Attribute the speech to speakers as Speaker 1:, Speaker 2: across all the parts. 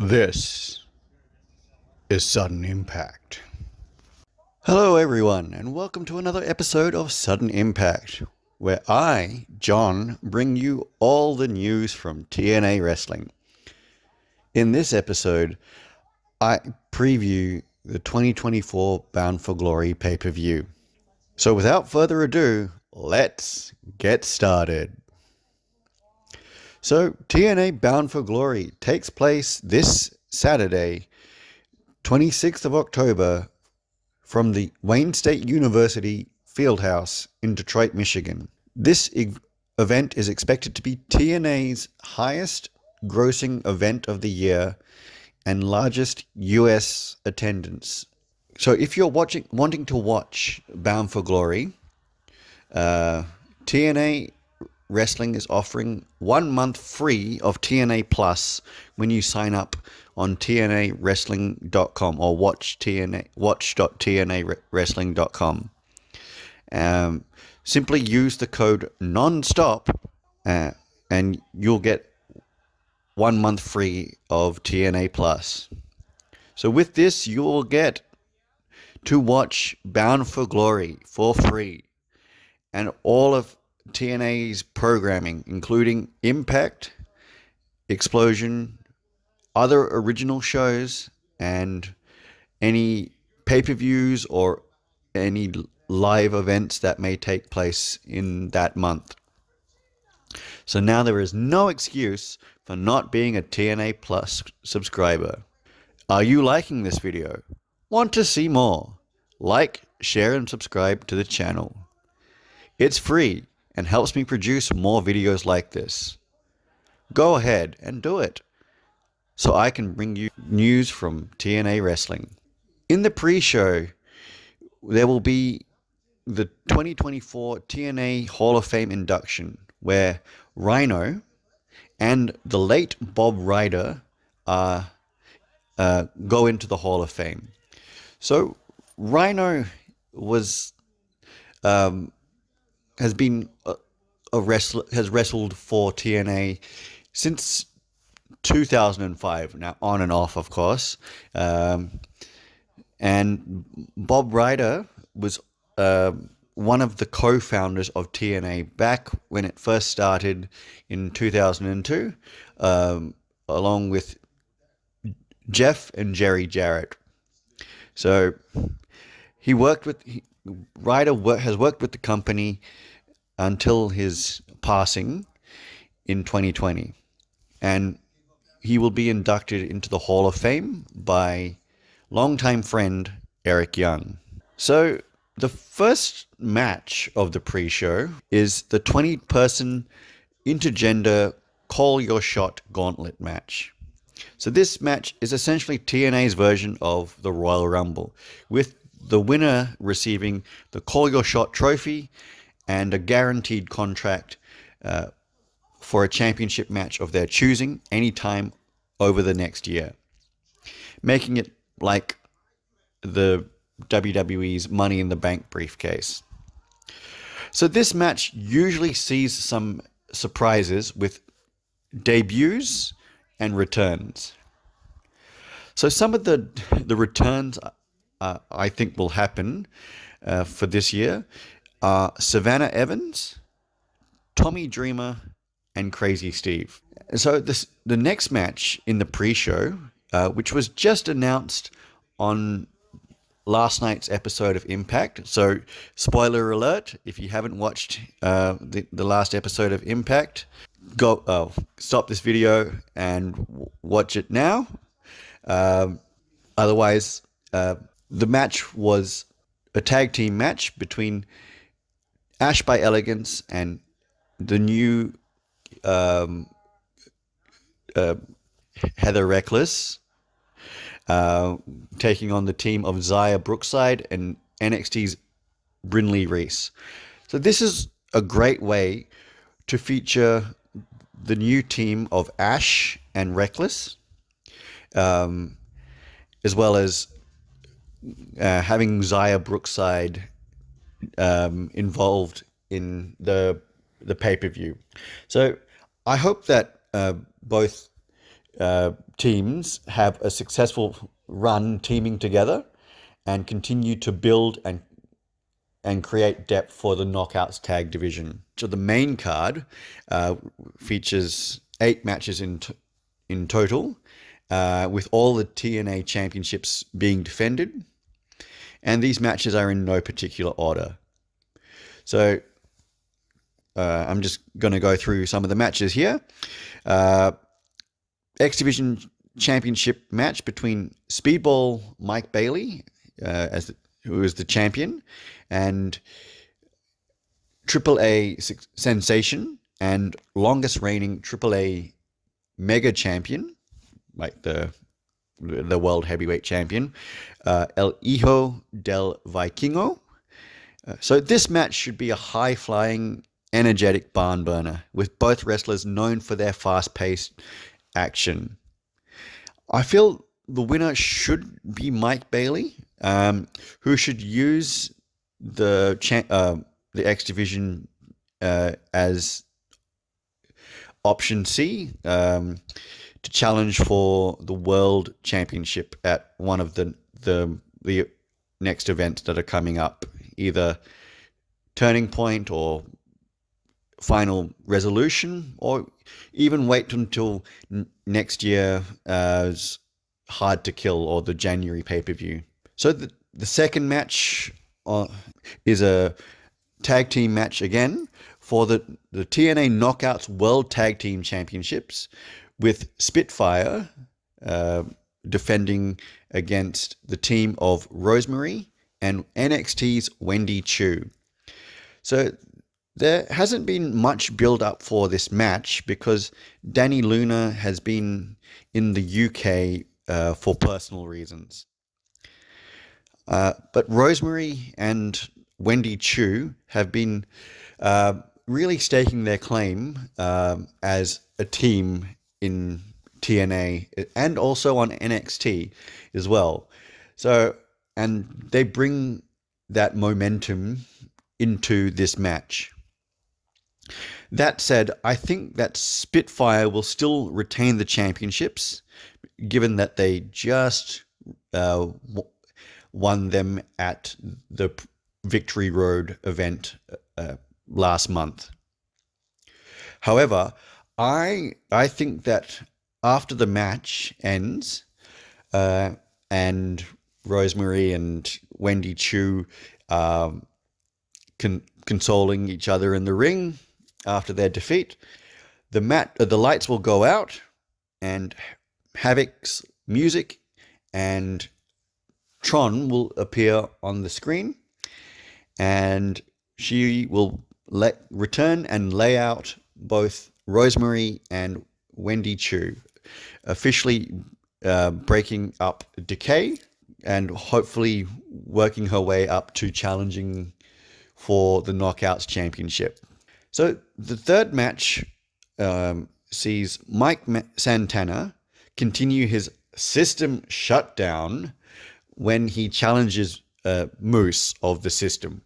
Speaker 1: This is Sudden Impact. Hello, everyone, and welcome to another episode of Sudden Impact, where I, John, bring you all the news from TNA Wrestling. In this episode, I preview the 2024 Bound for Glory pay-per-view. So without further ado, let's get started. So TNA Bound for Glory takes place this Saturday, 26th of October, from the Wayne State University Fieldhouse in Detroit, Michigan. This event is expected to be TNA's highest grossing event of the year and largest US attendance. So if you're wanting to watch Bound for Glory, TNA Wrestling is offering 1 month free of TNA Plus when you sign up on TNAWrestling.com or watch.TNAWrestling.com. Simply use the code NONSTOP and you'll get 1 month free of TNA Plus. So with this, you'll get to watch Bound for Glory for free and all of TNA's programming, including Impact, Explosion, other original shows, and any pay-per-views or any live events that may take place in that month. So now there is no excuse for not being a TNA Plus subscriber. Are you liking this video? Want to see more? Like, share, and subscribe to the channel. It's free and helps me produce more videos like this. Go ahead and do it, so I can bring you news from TNA Wrestling. In the pre-show, there will be the 2024 TNA Hall of Fame induction, where Rhino and the late Bob Ryder go into the Hall of Fame. So Rhino has been a wrestler, has wrestled for TNA since 2005, now on and off, of course. And Bob Ryder was one of the co-founders of TNA back when it first started in 2002, along with Jeff and Jerry Jarrett. So Ryder has worked with the company until his passing in 2020, and he will be inducted into the Hall of Fame by longtime friend Eric Young. So the first match of the pre-show is the 20-person intergender Call Your Shot gauntlet match. So this match is essentially TNA's version of the Royal Rumble, with the winner receiving the Call Your Shot trophy and a guaranteed contract for a championship match of their choosing anytime over the next year, making it like the WWE's Money in the Bank briefcase. So this match usually sees some surprises with debuts and returns. So some of the returns I think will happen for this year are Savannah Evans, Tommy Dreamer, and Crazy Steve. So the next match in the pre-show, which was just announced on last night's episode of Impact. So spoiler alert, if you haven't watched the last episode of Impact, stop this video and watch it now. Otherwise, the match was a tag team match between Ash by Elegance and the new Heather Reckless, taking on the team of Xia Brookside and NXT's Brinley Reese. So this is a great way to feature the new team of Ash and Reckless, as well as having Xia Brookside involved in the pay-per-view. So I hope that both teams have a successful run teaming together and continue to build and create depth for the Knockouts tag division. So the main card features 8 matches in total, with all the TNA championships being defended. And these matches are in no particular order. So I'm just going to go through some of the matches here. X Division Championship match between Speedball Mike Bailey, who is the champion, and AAA sensation and longest reigning AAA mega champion, like the world heavyweight champion, El Hijo del Vikingo. So this match should be a high-flying, energetic barn burner, with both wrestlers known for their fast-paced action. I feel the winner should be Mike Bailey, who should use the X Division as option C to challenge for the World Championship at one of the next events that are coming up, either Turning Point or Final Resolution, or even wait until next year's Hard to Kill or the January pay-per-view. So the second match is a tag team match again for the TNA Knockouts World Tag Team Championships, with Spitfire defending against the team of Rosemary and NXT's Wendy Chu. So there hasn't been much build up for this match because Danny Luna has been in the UK for personal reasons. But Rosemary and Wendy Chu have been really staking their claim as a team in TNA and also on NXT as well. So, and they bring that momentum into this match. That said, I think that Spitfire will still retain the championships, given that they just won them at the Victory Road event last month. However, I think that after the match ends, and Rosemary and Wendy Chu consoling each other in the ring after their defeat, the lights will go out, and Havoc's music and Tron will appear on the screen, and she will return and lay out both Rosemary and Wendy Chu, officially breaking up Decay and hopefully working her way up to challenging for the Knockouts Championship. So the third match sees Mike Santana continue his system shutdown when he challenges Moose of the System.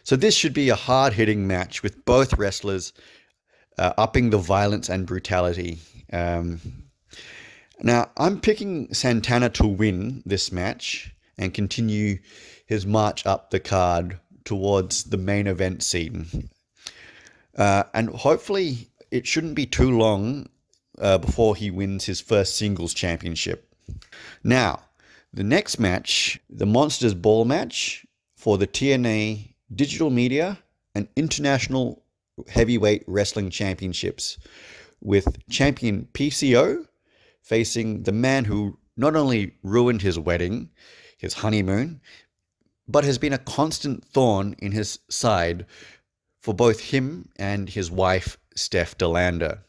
Speaker 1: So this should be a hard-hitting match with both wrestlers upping the violence and brutality. Now, I'm picking Santana to win this match and continue his march up the card towards the main event scene. And hopefully it shouldn't be too long before he wins his first singles championship. Now, the next match, the Monsters Ball match for the TNA Digital Media and International Heavyweight Wrestling Championships, with champion PCO facing the man who not only ruined his wedding, his honeymoon, but has been a constant thorn in his side for both him and his wife, Steph DeLander.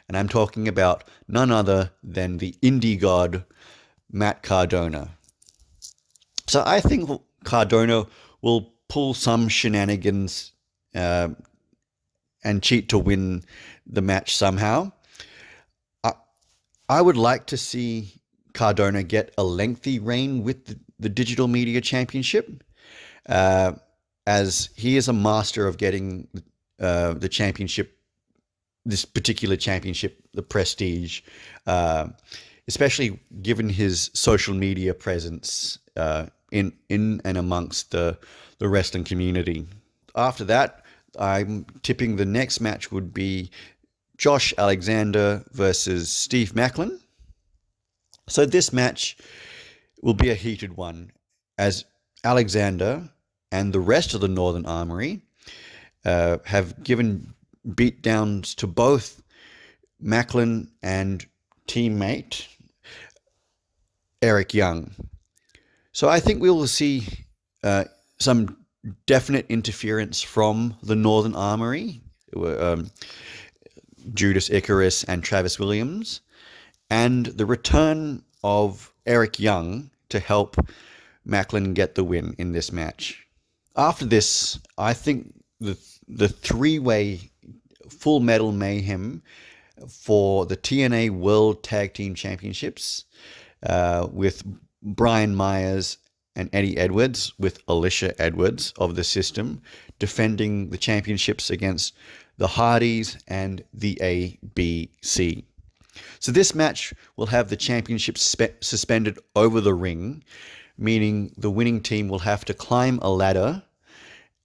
Speaker 1: And I'm talking about none other than the indie god, Matt Cardona. So I think Cardona will pull some shenanigans and cheat to win the match somehow. I would like to see Cardona get a lengthy reign with the Digital Media Championship, as he is a master of getting the championship this particular championship, the prestige, uh, especially given his social media presence in and amongst the wrestling community. After that, I'm tipping the next match would be Josh Alexander versus Steve Macklin. So this match will be a heated one, as Alexander and the rest of the Northern Armory have given beatdowns to both Macklin and teammate Eric Young. So I think we will see some definite interference from the Northern Armory, Judas Icarus and Travis Williams, and the return of Eric Young to help Macklin get the win in this match. After this, I think the three-way Full Metal Mayhem for the TNA World Tag Team Championships with Brian Myers and Eddie Edwards, with Alicia Edwards of the System defending the championships against the Hardys and the ABC. So this match will have the championship suspended over the ring, meaning the winning team will have to climb a ladder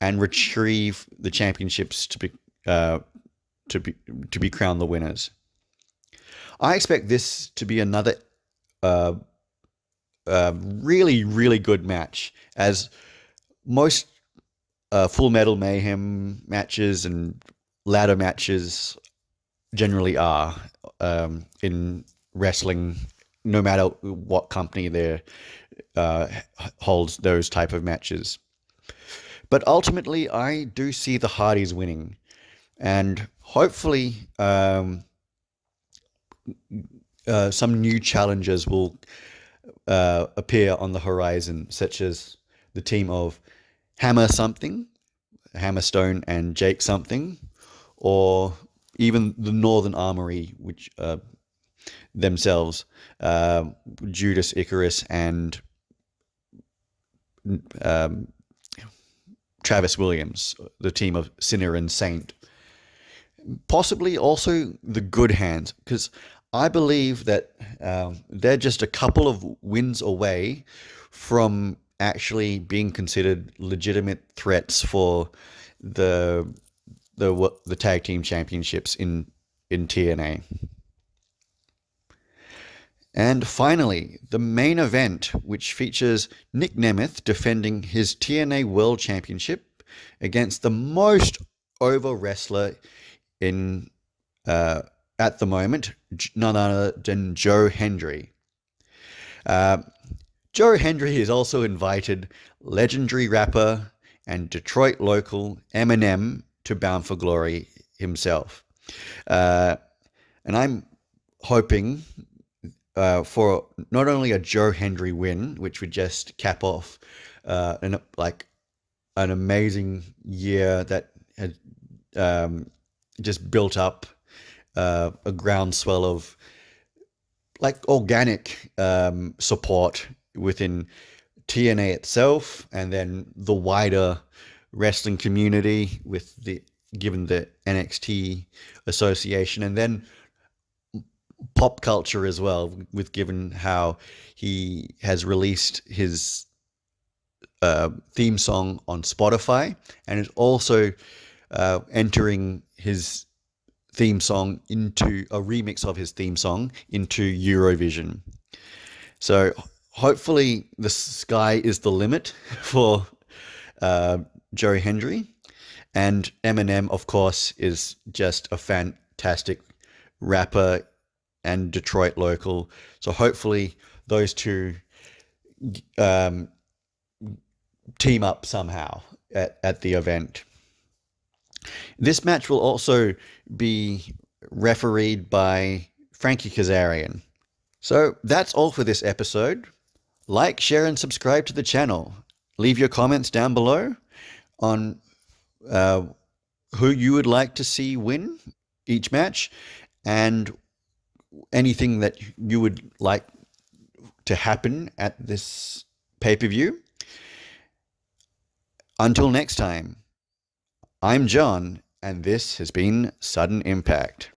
Speaker 1: and retrieve the championships to be crowned the winners. I expect this to be another really, really good match, as most Full Metal Mayhem matches and ladder matches generally are in wrestling, no matter what company there holds those type of matches. But ultimately, I do see the Hardys winning, and hopefully some new challengers will appear on the horizon, such as the team of Hammer Stone and Jake Something, or even the Northern Armory, which themselves, Judas Icarus and Travis Williams, the team of Sinner and Saint. Possibly also the Good Hands, because I believe that they're just a couple of wins away from actually being considered legitimate threats for the tag team championships in TNA. And finally, the main event, which features Nick Nemeth defending his TNA World Championship against the most over wrestler in at the moment, none other than Joe Hendry. Joe Hendry has also invited legendary rapper and Detroit local Eminem to Bound for Glory himself. And I'm hoping for not only a Joe Hendry win, which would just cap off an amazing year that had just built up a groundswell of organic support within TNA itself, and then the wider wrestling community given the NXT association, and then pop culture as well, with given how he has released his theme song on Spotify, and is also entering his theme song into a remix of his theme song into Eurovision. So hopefully the sky is the limit for Joe Hendry. And Eminem, of course, is just a fantastic rapper and Detroit local. So hopefully those two team up somehow at the event. This match will also be refereed by Frankie Kazarian. So that's all for this episode. Like, share, and subscribe to the channel. Leave your comments down below on who you would like to see win each match, and anything that you would like to happen at this pay-per-view. Until next time, I'm John, And this has been Sudden Impact.